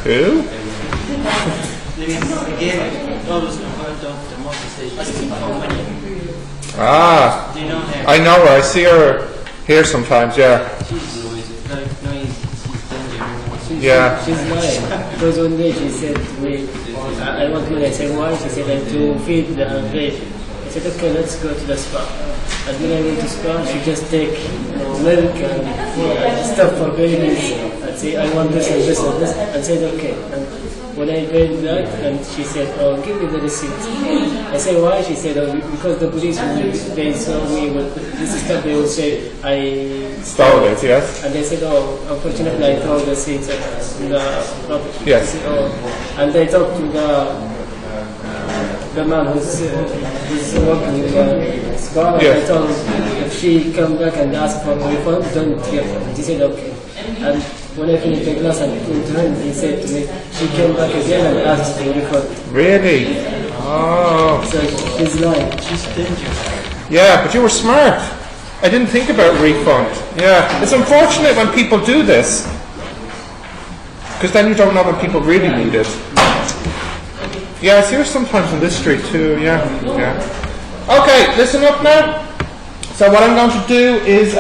Who? Ah, I know her. I see her here sometimes. Yeah. Yeah. She's lying. Because one day she said to me, I want money. I said, why? She said, to feed the baby. I said, okay, let's go to the spa. And when I went to spa, she just take milk and stuff for babies. And say, I want this and this and this. And said, okay. And when I paid that, and she said, oh, give me the receipt. I said, why? She said, oh, because the police, they saw me with this stuff, they will say, I stole it, yes. And they said, oh, unfortunately, I throw the seeds in the property. Yes. Said, oh. And they talked to the man who's working in the spa. Yes. And I told him, if she come back and ask for a refund, don't give her. He said, okay. And when I finished the class and returned, he said to me, she came back again and asked for a refund. Really? Oh. So she's lying. She's dangerous. Yeah, but you were smart. I didn't think about refund. Yeah. It's unfortunate when people do this, because then you don't know when people really need it. Yeah, I see her sometimes on this street too. Yeah. Okay, listen up now. So what I'm going to do is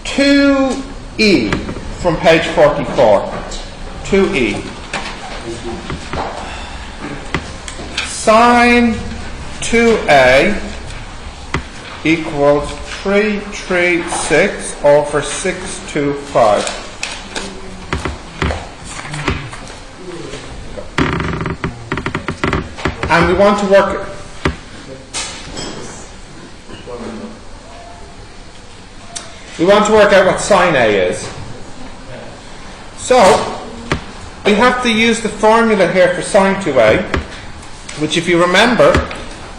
2E from page 44. 2E. Sine 2A equals 336 over 625. And we want to work out what sine A is. So we have to use the formula here for sine 2A, which, if you remember,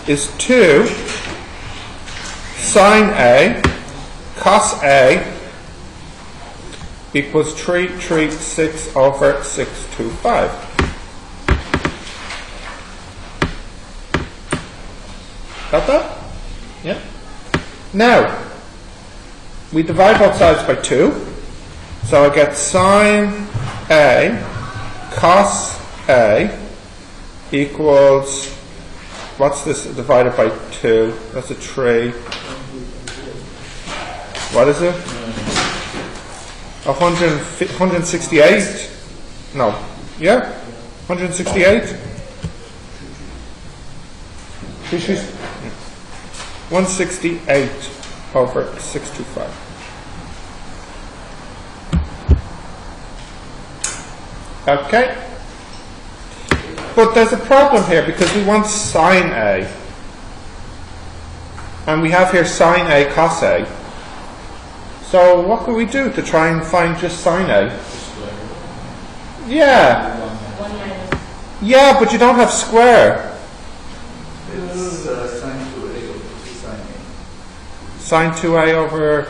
is 2 sine A cos A equals 336 over 625. Got that? Yeah. Now, we divide both sides by 2. So I get sine A cos A equals, what's this divided by 2? That's a 3. What is it? 168? No. Yeah? 168? 168 over 625. Okay. But there's a problem here because we want sine A. And we have here sine A cos A. So what can we do to try and find just sine A? Yeah. Yeah, but you don't have square. Sine 2A over...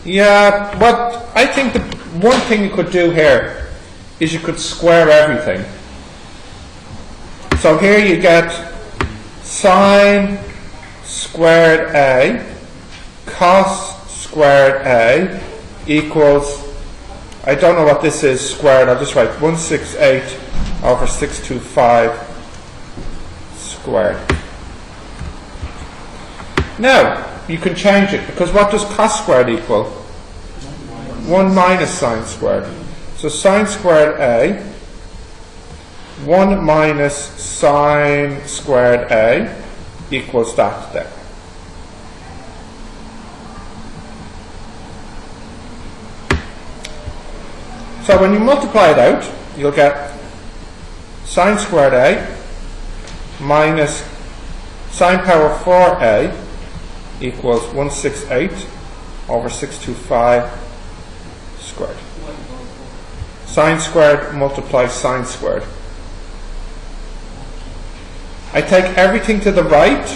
Yeah, but I think the one thing you could do here is you could square everything. So here you get sine squared A cos squared A equals, I don't know what this is squared, I'll just write 168 over 625 squared. Now, you can change it, because what does cos squared equal? 1 minus sine squared. So sine squared A, 1 minus sine squared A equals that there. So when you multiply it out, you'll get sine squared A minus sine power 4A equals 168 over 625 squared. Sine squared multiplies sine squared. I take everything to the right.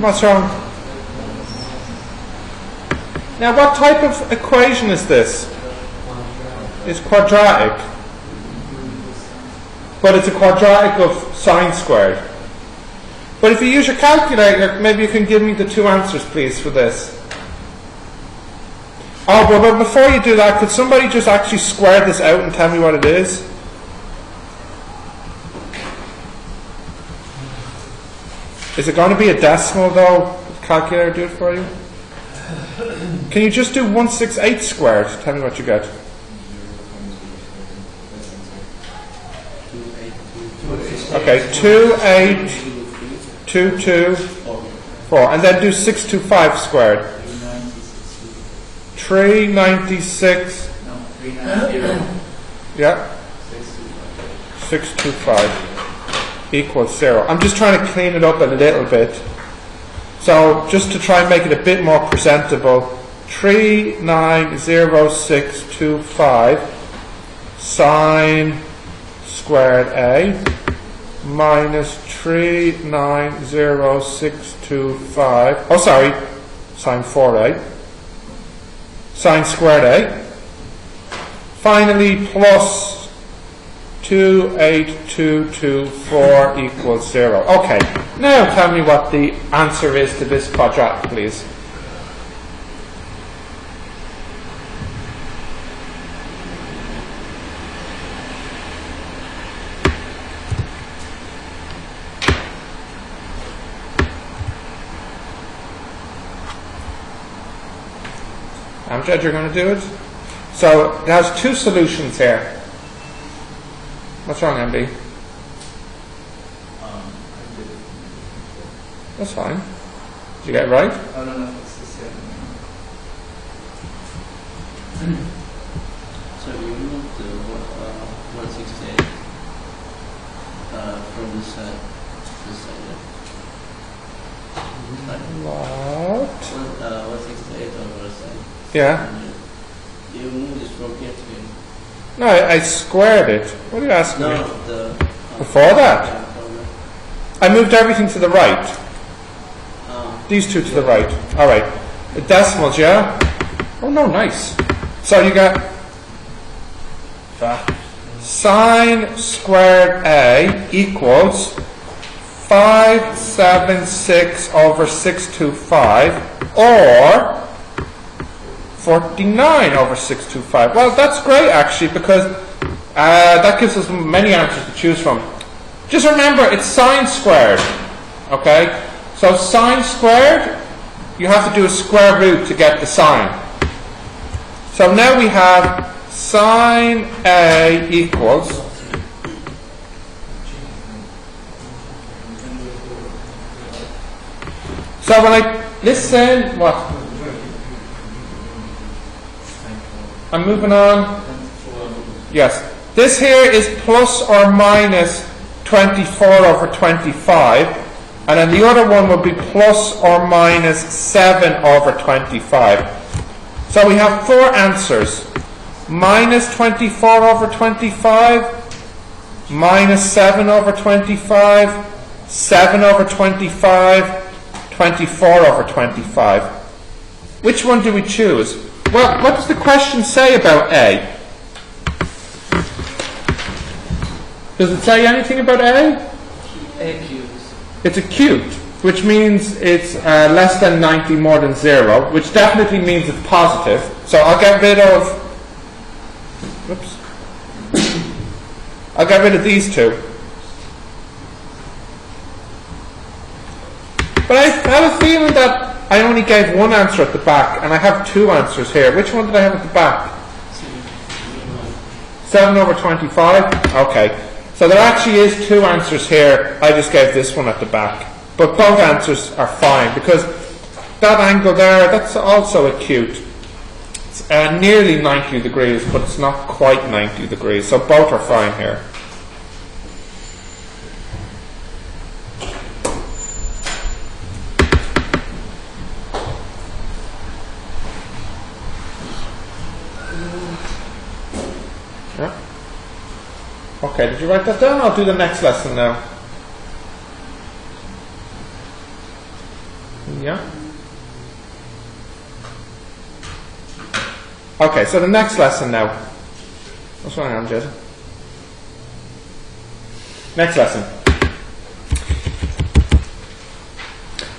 What's wrong? Now, what type of equation is this? It's quadratic. But it's a quadratic of sine squared. But if you use your calculator, maybe you can give me the two answers, please, for this. Oh, but before you do that, could somebody just actually square this out and tell me what it is? Is it going to be a decimal, though? Does the calculator do it for you? Can you just do 168 squared? Tell me what you get. Okay, 282224, and then do 625 squared. 396. Yeah. 625 equals 0. I'm just trying to clean it up a little bit. So just to try and make it a bit more presentable, 390625 sine squared A minus 390625, oh sorry, sine 4A, sine squared A, finally plus 28224 equals 0. Okay, now tell me what the answer is to this quadratic, please. Amjad, you're going to do it? So it has two solutions here. What's wrong, MD? That's fine. Did you get it right? Oh, no, it's the same. So we removed the 168 from this side. What? 168 on the side. Yeah. You moved it from here to here. No, I squared it. What are you asking me? No, Before that? I moved everything to the right. These two to the right. Alright. The decimals, yeah? Oh no, nice. So you got sine squared A equals 576 over 625 or 49 over 625. Well, that's great actually, because that gives us many answers to choose from. Just remember, it's sine squared. Okay? So sine squared, you have to do a square root to get the sine. So now we have sine A equals so when I listen, what? I'm moving on. Yes. This here is plus or minus 24 over 25. And then the other one would be plus or minus 7 over 25. So we have four answers. Minus 24 over 25, minus 7 over 25, 7 over 25, 24 over 25. Which one do we choose? Well, what does the question say about A? Does it say anything about A? A cubes. It's a cubed, which means it's less than 90, more than 0, which definitely means it's positive. So I'll get rid of, whoops, I'll get rid of these two. But I have a feeling that I only gave one answer at the back, and I have two answers here. Which one did I have at the back? 7 over 25? Okay. So there actually is two answers here. I just gave this one at the back. But both answers are fine, because that angle there, that's also acute. It's nearly 90 degrees, but it's not quite 90 degrees. So both are fine here. Yeah. Okay, did you write that down? I'll do the next lesson now. Yeah. Okay, so the next lesson now. What's going on, Jed? Next lesson.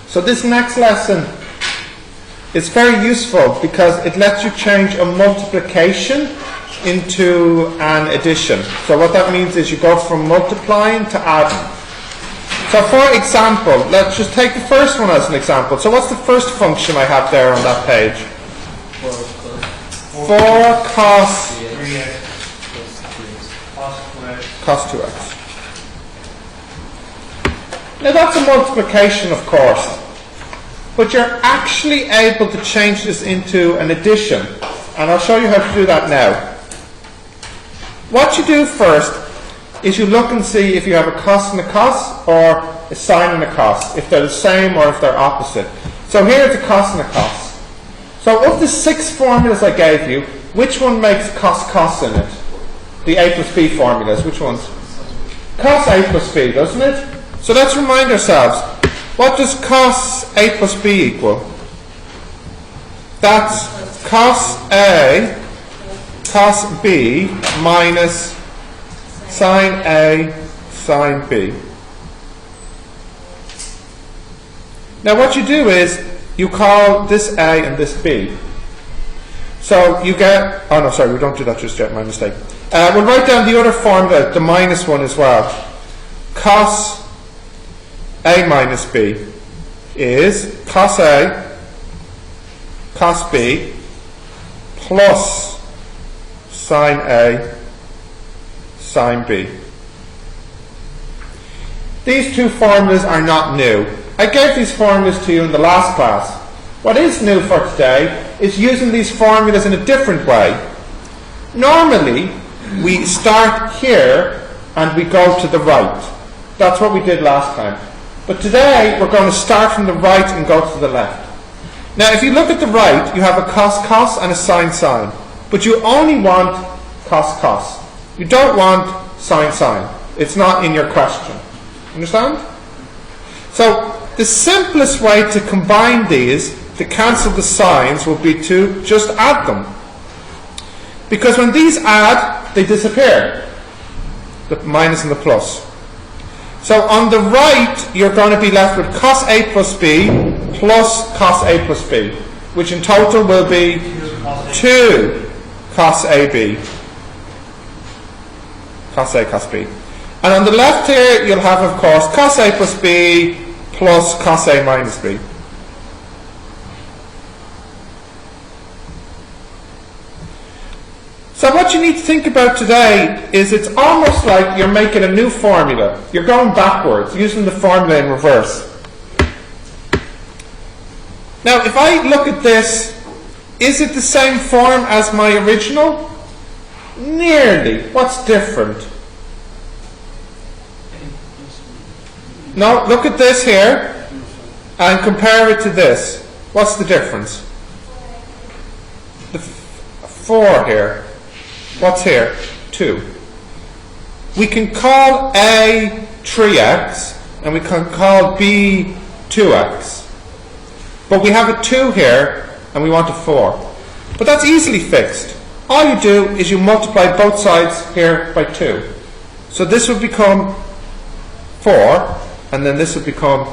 So this next lesson is very useful because it lets you change a multiplication into an addition. So what that means is you go from multiplying to adding. So for example, let's just take the first one as an example. So what's the first function I have there on that page? 4 cos 3x cos 2x. Now that's a multiplication, of course, but you're actually able to change this into an addition, and I'll show you how to do that now. What you do first is you look and see if you have a cos and a cos, or a sine and a cos, if they're the same or if they're opposite. So here it's a cos and a cos. So of the 6 formulas I gave you, which one makes cos in it? The a plus b formulas, which ones? Cos a plus b, doesn't it? So let's remind ourselves, what does cos a plus b equal? That's cos a cos b minus sine a sine b. Now what you do is you call this a and this b. So you get, oh no, sorry, we don't do that just yet, my mistake. We'll write down the other formula, the minus one as well. Cos a minus b is cos a cos b plus sine a sine b. These two formulas are not new. I gave these formulas to you in the last class. What is new for today is using these formulas in a different way. Normally, we start here and we go to the right. That's what we did last time. But today, we're going to start from the right and go to the left. Now, if you look at the right, you have a cos and a sine. But you only want cos. You don't want sine. It's not in your question. Understand? So, the simplest way to combine these, to cancel the signs, would be to just add them. Because when these add, they disappear. The minus and the plus. So on the right, you're going to be left with cos a plus b plus cos a plus b, which in total will be 2 cos ab. Cos a cos b. And on the left here, you'll have, of course, cos a plus b plus cos a minus b. So what you need to think about today is it's almost like you're making a new formula. You're going backwards, using the formula in reverse. Now, if I look at this, is it the same form as my original? Nearly. What's different? No, look at this here and compare it to this. What's the difference? The 4 here. What's here? 2. We can call A 3x and we can call B 2x. But we have a 2 here and we want a 4. But that's easily fixed. All you do is you multiply both sides here by 2. So this would become 4 and then this would become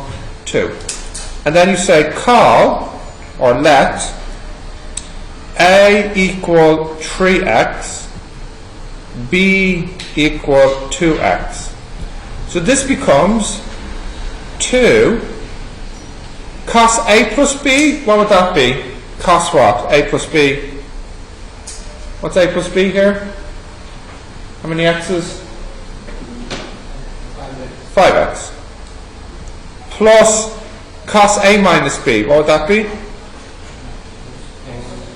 2. And then you say call or let A equal 3x, B equal 2x. So this becomes 2 cos A plus B. What would that be? Cos what? A plus B. What's A plus B here? How many x's? 5x. Plus cos A minus B. What would that be?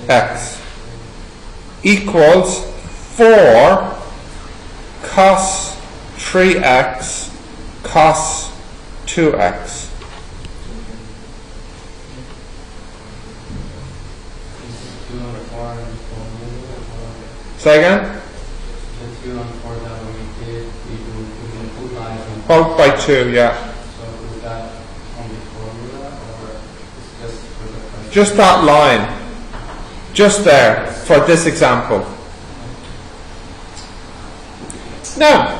X. Equals 4 cos 3x cos 2x. Say again? Both by 2, yeah. Just that line. Just there. for this example. Now,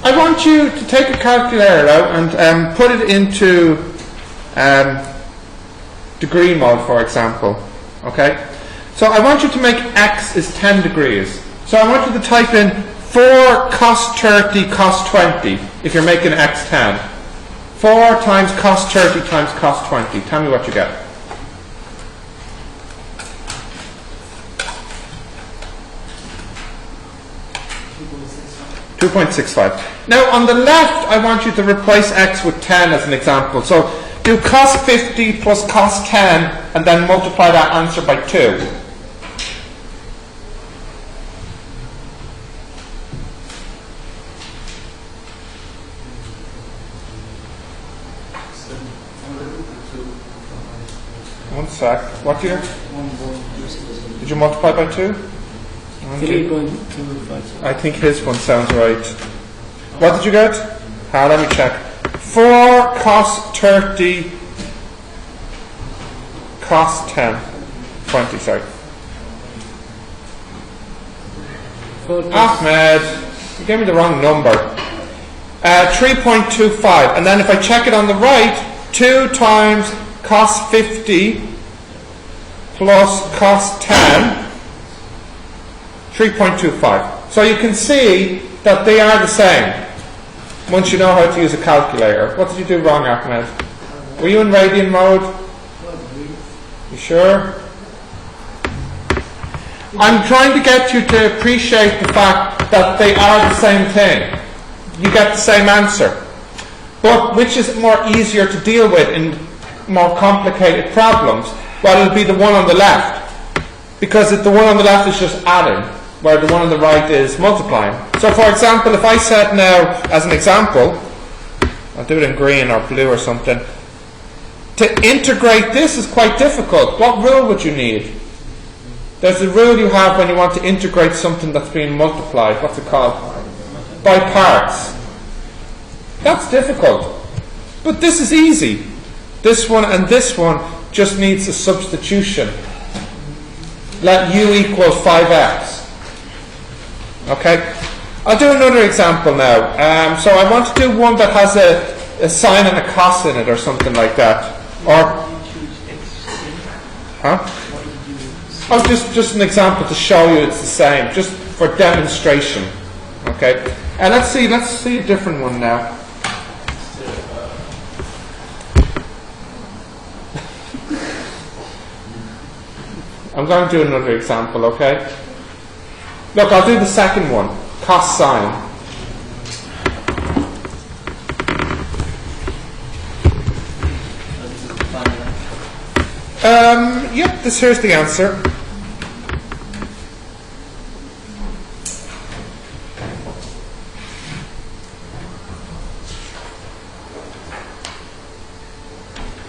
I want you to take a calculator out and put it into degree mode, for example. Okay? So I want you to make x is 10 degrees. So I want you to type in 4 cos 30 cos 20 if you're making x 10. 4 times cos 30 times cos 20. Tell me what you get. 2.65. Now on the left I want you to replace x with 10 as an example. So do cos 50 plus cos 10 and then multiply that answer by 2. One sec. What do you? Did you multiply by 2? 3.25. I think his one sounds right. What did you get? Let me check. 4 cos 30 cos 10 20, sorry. Ahmed, you gave me the wrong number. 3.25, and then if I check it on the right, 2 times cos 50 plus cos 10, 3.25. So you can see that they are the same once you know how to use a calculator. What did you do wrong, Ahmed? Were you in radian mode? You sure? I'm trying to get you to appreciate the fact that they are the same thing. You get the same answer. But which is more easier to deal with in more complicated problems? Well, it'll be the one on the left, because the one on the left is just adding, where the one on the right is multiplying. So for example, if I said now, as an example, I'll do it in green or blue or something, to integrate this is quite difficult. What rule would you need? There's a rule you have when you want to integrate something that's being multiplied. What's it called? By parts. That's difficult. But this is easy. This one and this one just needs a substitution. Let u equal 5x. Okay? I'll do another example now. So I want to do one that has a sine and a cos in it or something like that. Or, oh, just an example to show you it's the same, just for demonstration. Okay? And let's see a different one now. I'm going to do another example, okay? Look, I'll do the second one, cos sine. Yep, here's the answer.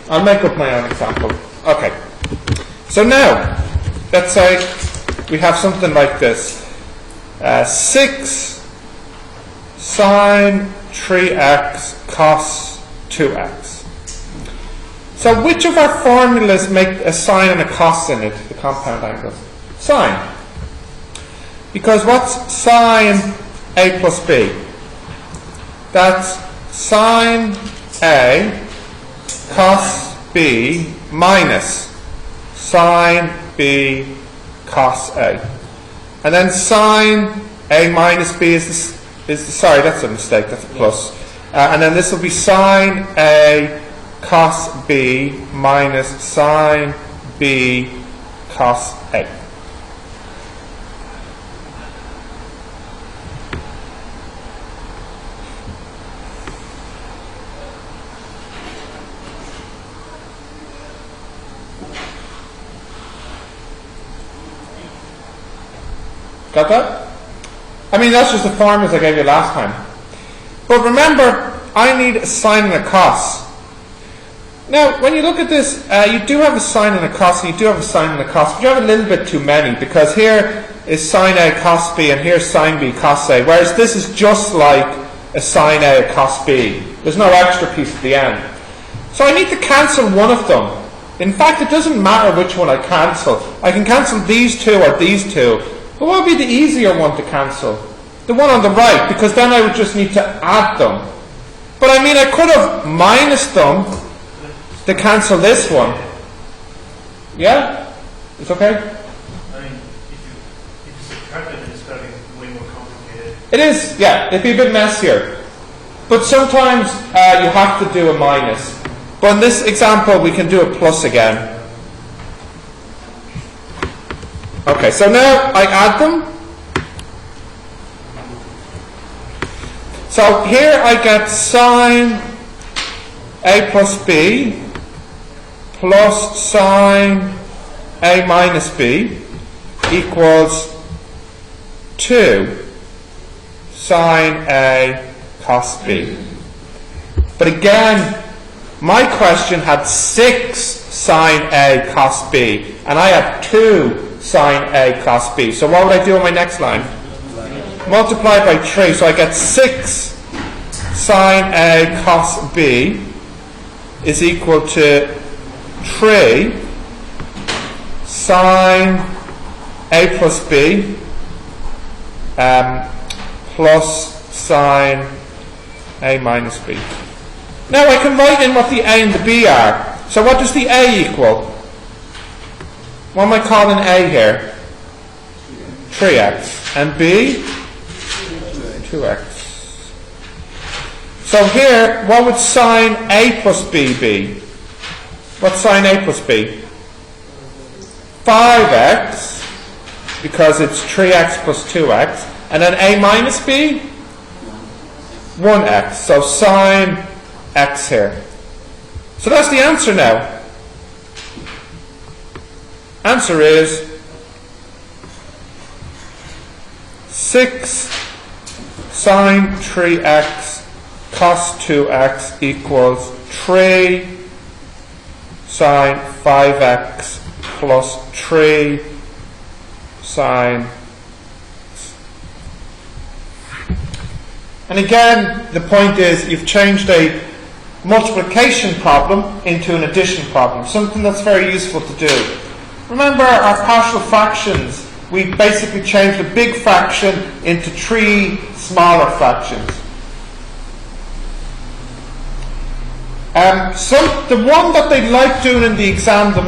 I'll make up my own example. Okay. So now, let's say we have something like this. 6 sine 3x cos 2x. So which of our formulas make a sine and a cos in it, the compound angles? Sine. Because what's sine a plus b? That's sine a cos b minus sine b cos a. And then sine a minus b is sorry, that's a mistake, that's a plus. And then this will be sine a cos b minus sine b cos a. Got that? I mean, that's just the formulas I gave you last time. But remember, I need a sine and a cos. Now, when you look at this, you do have a sine and a cos, and you do have a sine and a cos, but you have a little bit too many, because here is sine A cos B, and here's sine B cos A, whereas this is just like a sine A cos B. There's no extra piece at the end. So I need to cancel one of them. In fact, it doesn't matter which one I cancel. I can cancel these two or these two. But what would be the easier one to cancel? The one on the right, because then I would just need to add them. But I mean, I could have minus them to cancel this one. Yeah? It's okay? I mean, if you subtract it, it's going to be way more complicated. It is, yeah. It'd be a bit messier. But sometimes you have to do a minus. But in this example, we can do a plus again. Okay, so now I add them. So here I get sine a plus b plus sine a minus b equals 2 sine a cos b. But again, my question had 6 sine a cos b, and I had 2 sine a cos b. So what would I do on my next line? Multiply by 3, so I get 6 sine a cos b is equal to 3 sine a plus b plus sine a minus b. Now I can write in what the a and the b are. So what does the a equal? What am I calling a here? 3x. And b? 2x. So here, what would sine a plus b be? What's sine a plus b? 5x, because it's 3x plus 2x. And then a minus b? 1x. So sine x here. So that's the answer now. Answer is 6 sine 3x cos 2x equals 3 sine 5x plus 3 sine. And again, the point is you've changed a multiplication problem into an addition problem, something that's very useful to do. Remember our partial fractions, we basically changed a big fraction into 3 smaller fractions. The one that they like doing in the exam the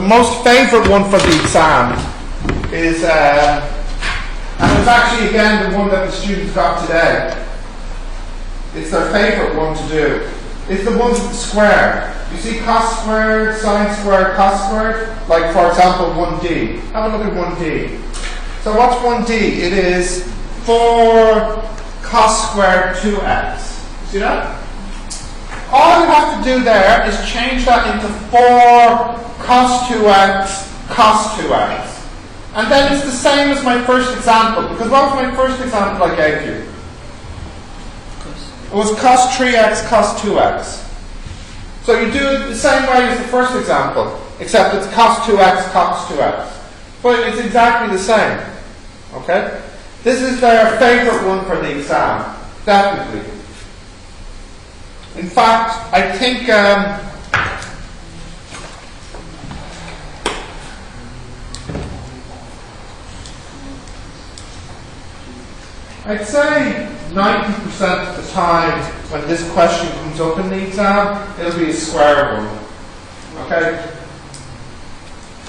most favourite one for the exam is, and it's actually again the one that the students got today. It's their favourite one to do. It's the ones with the square. You see cos squared, sine squared, cos squared? Like for example 1d. Have a look at 1d. So what's 1d? It is 4 cos squared 2x. See that? All you have to do there is change that into 4 cos 2x cos 2x. And then it's the same as my first example. Because what was my first example I gave you? It was cos 3x cos 2x. So you do it the same way as the first example, except it's cos 2x cos 2x. But it's exactly the same. Okay? This is their favourite one for the exam. Definitely. In fact, I think I'd say 90% of the time when this question comes up in the exam, it'll be a square one. Okay?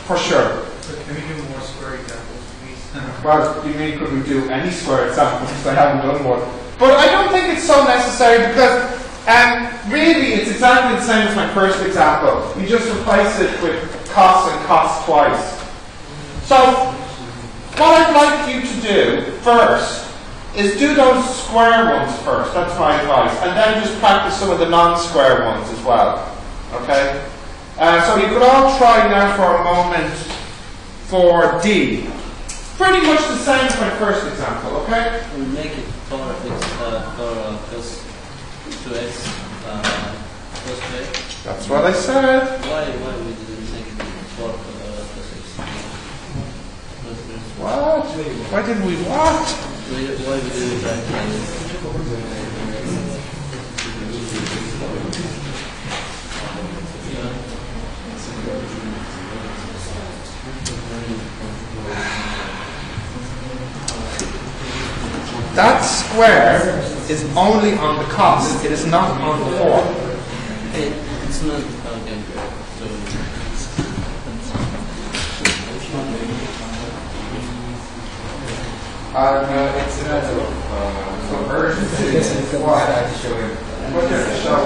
For sure. So can we do more square examples, please? Well, you mean could we do any square examples? Because I haven't done one. But I don't think it's so necessary because really it's exactly the same as my first example. You just replace it with cos and cos twice. So what I'd like you to do first is do those square ones first. That's my advice. And then just practice some of the non-square ones as well. Okay? So you could all try now for a moment for D. Pretty much the same as my first example, okay? We'll make it for cos 2x cos 2x. That's what I said. Why we didn't make it for cos x? What? Why didn't we what? Why we didn't try to That square is only on the cos, it is not on the form. It's not okay. So It's so urgency is what? What does it show?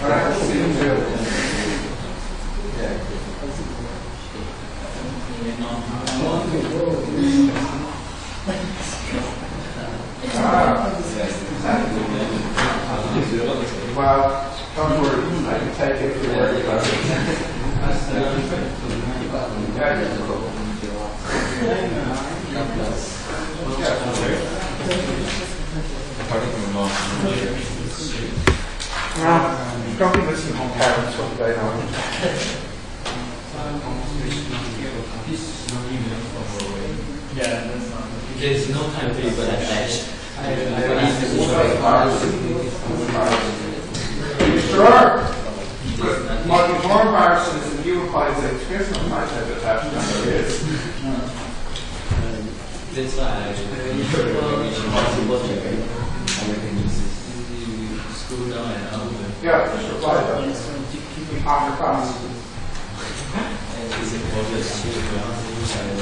Alright, see you do. Well, don't worry, I can take it if you're worried about it. Don't be listening to parents what they know. there's no time to be attached. Sure. But what is more embarrassing is that you apply the educational content attached to it is. That's why I school down and out. Yeah, just apply that. After class. Is it for the school?